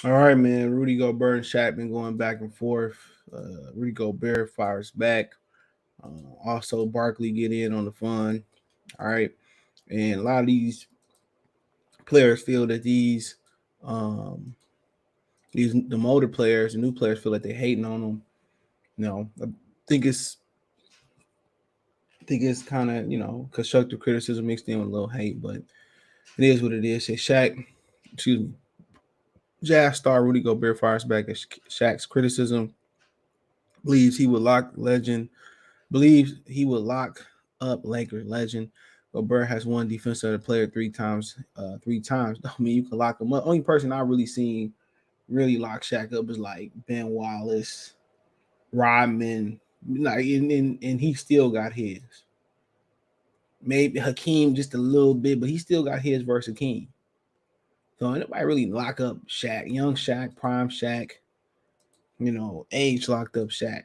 All right, man. Rudy Gobert and Shaq been going back and forth. Rudy Gobert fires back. Also, Barkley get in on the fun. All right, and a lot of these players feel that these the older players, the new players feel like they hating on them. I think it's kind of constructive criticism mixed in with a little hate, but it is what it is. Say Shaq, excuse me, Jazz star Rudy Gobert fires back at Shaq's criticism. Believes he would lock legend believes he would lock up Lakers legend. Gobert has won defensive player three times. Three times. I mean, you can lock him up. Only person I really seen really lock Shaq up is like Ben Wallace, Rodman, like, and he still got his. Maybe Hakeem just a little bit, but he still got his versus Hakeem. So nobody really lock up Shaq, young Shaq, prime Shaq, age locked up Shaq.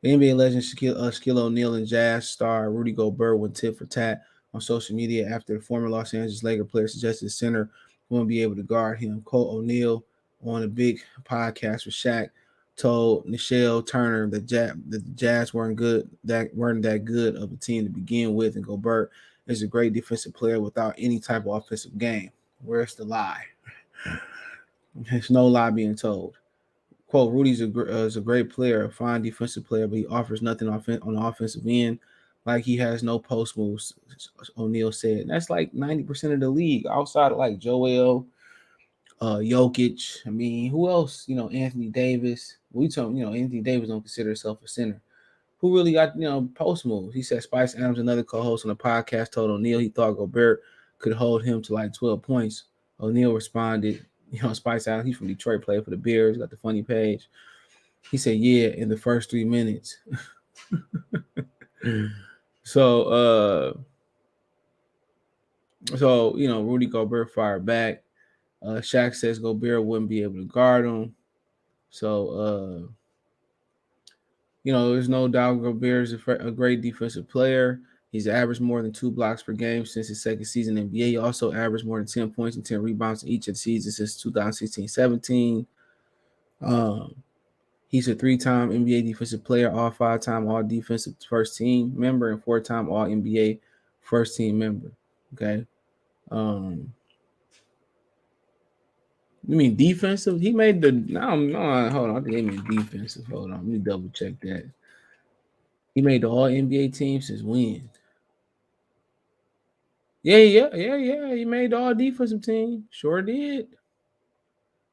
The NBA legend Shaquille O'Neal and Jazz star Rudy Gobert went tit for tat on social media after the former Los Angeles Lakers player suggested the center won't be able to guard him. Cole O'Neal on a big podcast with Shaq told Nichelle Turner that the Jazz weren't that good of a team to begin with, and Gobert is a great defensive player without any type of offensive game. Where's the lie? There's no lie being told. Quote, Rudy's is a great player, a fine defensive player, but he offers nothing on the offensive end. Like he has no post moves, O'Neal said. And that's like 90% of the league outside of like Joel, Jokic. I mean, who else? Anthony Davis. We told Anthony Davis don't consider himself a center. Who really got post moves? He said Spice Adams, another co-host on the podcast, told O'Neal he thought Gobert could hold him to like 12 points. O'Neal responded, Spice Adams, he's from Detroit, played for the Bears, got the funny page. He said, yeah, in the first 3 minutes. so, Rudy Gobert fired back. Shaq says Gobert wouldn't be able to guard him. So, there's no doubt Gobert is a great defensive player. He's averaged more than 2 blocks per game since his second season in the NBA. He also averaged more than 10 points and 10 rebounds in each of the seasons since 2016-17. He's a 3-time NBA defensive player, all 5-time all defensive first team member, and 4-time all NBA first team member. Okay. You mean defensive? He made the no, hold on. I think they mean defensive. Hold on, let me double check that. He made the all NBA team since when? Yeah. He made the all defensive team. Sure did.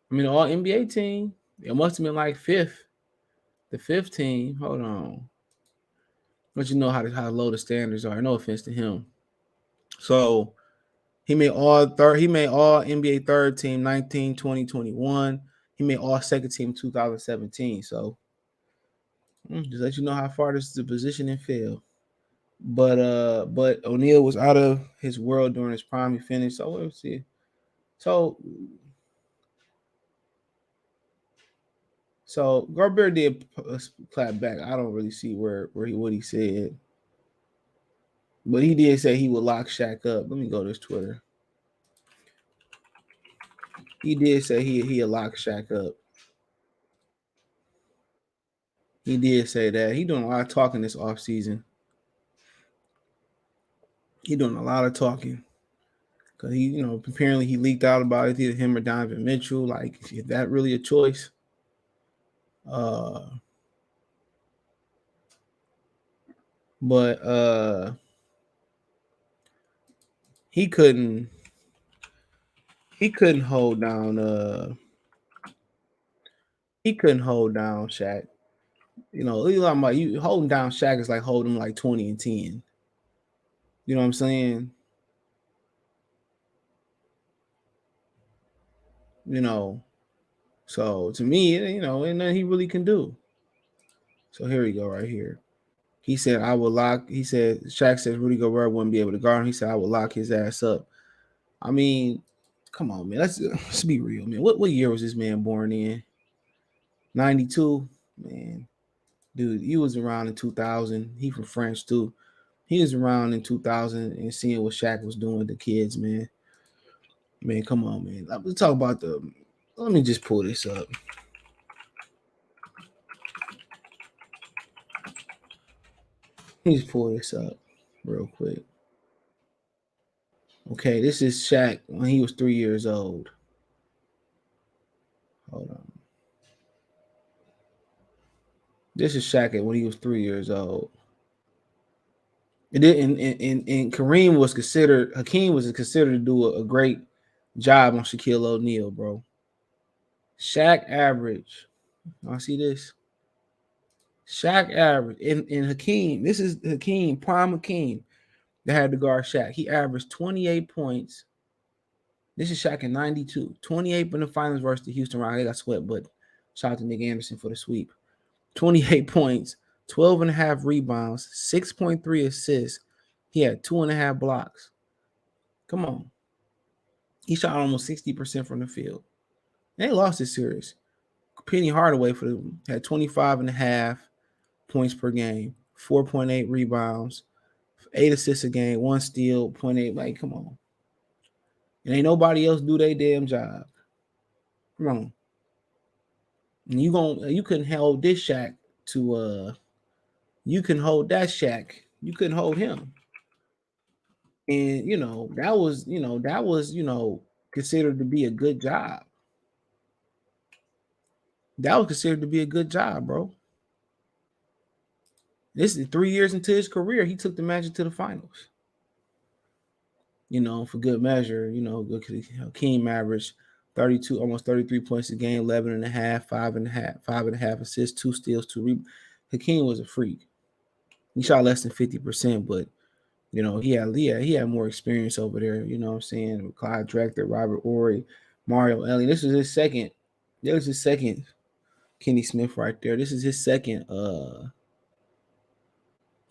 I mean, the all NBA team. It must have been like the fifth team. Hold on. But you know how low the standards are. No offense to him. So he made all NBA third team 19, 20, 21. He made all second team 2017. So just let you know how far this is the position and fell. But O'Neal was out of his world during his prime. He finished. So let's see. So Gobert did clap back. I don't really see what he said, but he did say he would lock Shaq up. Let me go to his Twitter. He did say he'd lock Shaq up. He did say that. He doing a lot of talking this offseason. He doing a lot of talking. Cause he, apparently he leaked out about it, either him or Donovan Mitchell. Like, is that really a choice? But he couldn't hold down he couldn't hold down Shaq. You holding down Shaq is like holding him like 20 and 10. You know what I'm saying? So to me, ain't nothing he really can do. So here we go, right here. He said, I will lock. He said, Shaq says Rudy Gobert wouldn't be able to guard him. He said, I will lock his ass up. I mean, come on, man. Let's be real, man. What year was this man born in? 92? Man, dude, he was around in 2000. He from France, too. He was around in 2000 and seeing what Shaq was doing to kids, man. Man, come on, man. Let's talk about Let me just pull this up. Let me just pull this up real quick. Okay, this is Shaq when he was 3 years old. Hold on. This is Shaq when he was 3 years old. It didn't, and Kareem was considered, Hakeem was considered to do a great job on Shaquille O'Neal, bro. Shaq average. I see this. Shaq average in Hakeem. This is Hakeem, prime Hakeem, that had to guard Shaq. He averaged 28 points. This is Shaq in 92. 28 in the finals versus the Houston Rockets. They got swept, but shout out to Nick Anderson for the sweep. 28 points, 12 and a half rebounds, 6.3 assists. He had 2.5 blocks. Come on. He shot almost 60% from the field. They lost this series. Penny Hardaway for them had 25 and a half points per game, 4.8 rebounds, 8 assists a game, 1 steal, 0.8. Like, come on. And ain't nobody else do their damn job. Come on. And you couldn't hold this Shaq to you can hold that Shaq. You couldn't hold him. And that was considered to be a good job. That was considered to be a good job, bro. This is 3 years into his career. He took the Magic to the finals. For good measure, Hakeem averaged 32, almost 33 points a game, 11 and a half, 5.5 assists, 2 steals, 2 rebounds. Hakeem was a freak. He shot less than 50%, but he had more experience over there. You know what I'm saying? Clyde Drexler, Robert Horry, Mario Elliott. This was his second. There's his second Kenny Smith right there. This is his second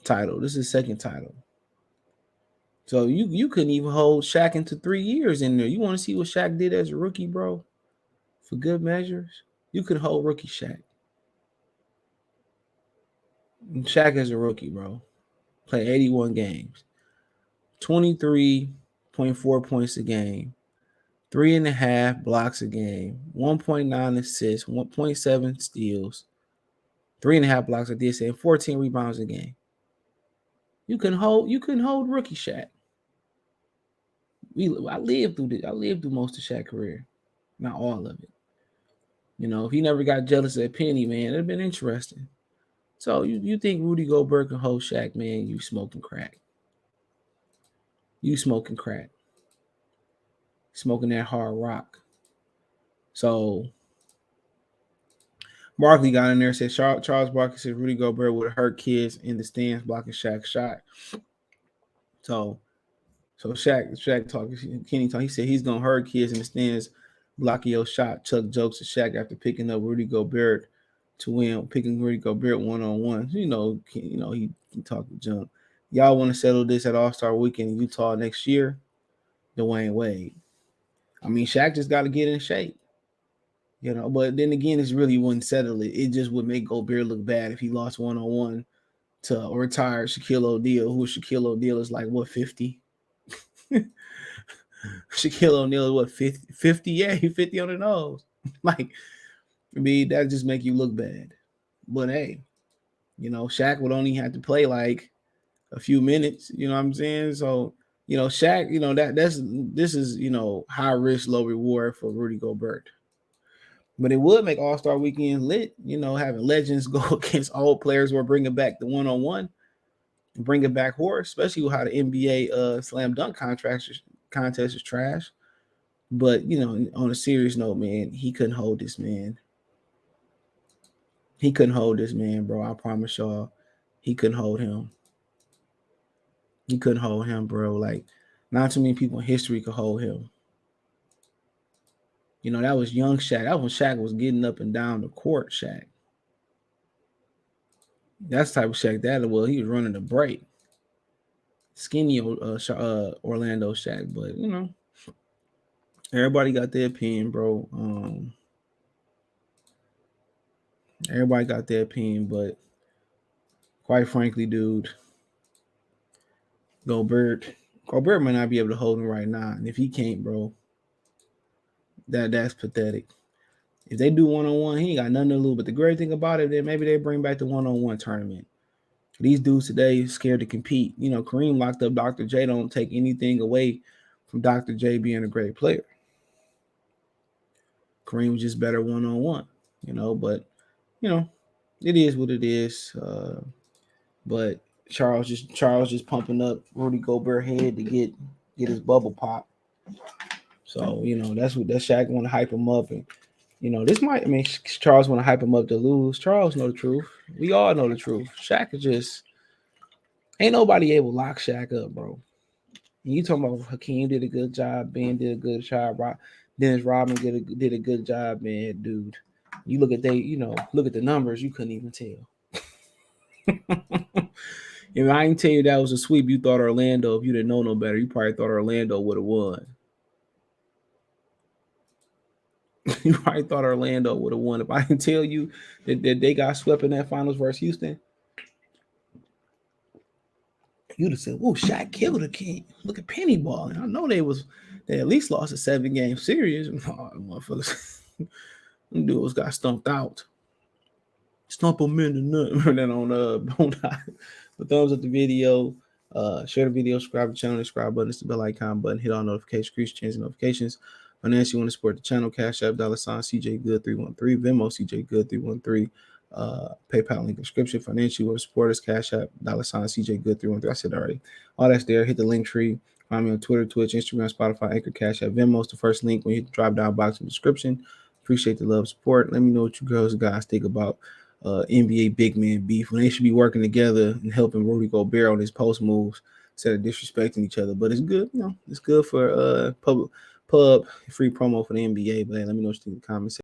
title. This is his second title. So you couldn't even hold Shaq into 3 years in there. You want to see what Shaq did as a rookie, bro? For good measures, you could hold rookie Shaq. And Shaq as a rookie, bro, played 81 games, 23.4 points a game, 3.5 blocks a game, 1.9 assists, 1.7 steals, 3.5 blocks. I did say, 14 rebounds a game. You couldn't hold rookie Shaq. I lived through most of Shaq's career, not all of it. If he never got jealous of Penny, man, it'd have been interesting. So you think Rudy Gobert can hold Shaq, man? You smoking crack. You smoking crack. Smoking that hard rock. So Barkley got in there and said Charles Barkley said Rudy Gobert would have hurt kids in the stands blocking Shaq's shot. So Shaq talking, Kenny talk. He said he's gonna hurt kids in the stands blocking your shot. Chuck jokes to Shaq after picking up Rudy Gobert to win, picking Rudy Gobert 1-on-1. He talking junk. Y'all want to settle this at All-Star Weekend in Utah next year? DWade. I mean, Shaq just got to get in shape. But then again, it really wouldn't settle it. It just would make Gobert look bad if he lost 1-on-1 to a retired Shaquille O'Neal, who Shaquille O'Neal is like, what, 50? Shaquille O'Neal is what, 50? Yeah, he 50 on the nose. Like, I mean, that just make you look bad. But hey, Shaq would only have to play like a few minutes. You know what I'm saying? So, Shaq, this is high risk, low reward for Rudy Gobert. But it would make All-Star Weekend lit, having legends go against old players who are bringing back the 1-on-1, bringing back horror, especially with how the NBA slam dunk contest is trash. But, on a serious note, man, he couldn't hold this man. He couldn't hold this man, bro. I promise y'all, he couldn't hold him. He couldn't hold him, bro. Like, not too many people in history could hold him. That was young Shaq. That was when Shaq was getting up and down the court, Shaq. That's the type of Shaq that was. He was running the break. Skinny Orlando Shaq. But, everybody got their opinion, bro. Everybody got their opinion, but quite frankly, dude, Gobert might not be able to hold him right now. And if he can't, bro, that's pathetic. If they do one-on-one, he ain't got nothing to lose. But the great thing about it, then maybe they bring back the one-on-one tournament. These dudes today scared to compete. You know, Kareem locked up Dr. J. Don't take anything away from Dr. J being a great player. Kareem was just better one-on-one, but it is what it is. But Charles just pumping up Rudy Gobert head to get his bubble pop. So that's Shaq want to hype him up, and Charles want to hype him up to lose. Charles know the truth. We all know the truth. Shaq is just ain't nobody able to lock Shaq up, bro. And you talking about Hakeem did a good job, Ben did a good job, Dennis Rodman did a good job, man, dude. You look at look at the numbers, you couldn't even tell. If I didn't tell you that was a sweep, you thought Orlando. If you didn't know no better, you probably thought Orlando would have won. You probably thought Orlando would have won. If I didn't tell you that they got swept in that finals versus Houston, you'd have said, "Whoa, Shaq killed a king. Look at Penny ball." And I know they at least lost a 7-game series. Oh, motherfuckers, them dudes got stumped out. Stump them in the nut. And then but thumbs up the video. Share the video, subscribe to the channel, subscribe button, it's the bell icon button, hit all notifications, increase change notifications. Financially, you want to support the channel, Cash App, $ CJ Good 313, Venmo CJ Good 313, PayPal link description. Financially, you want to support us, Cash App, $ CJ Good 313. I said already. All that's there. Hit the link tree. Find me on Twitter, Twitch, Instagram, Spotify, Anchor, Cash App, Venmo. It's the first link when you hit the drop down box in the description. Appreciate the love, support. Let me know what you girls and guys think about NBA big man beef when they should be working together and helping Rudy Gobert on his post moves instead of disrespecting each other. But it's good, it's good for pub free promo for the NBA. But hey, let me know what you think in the comments.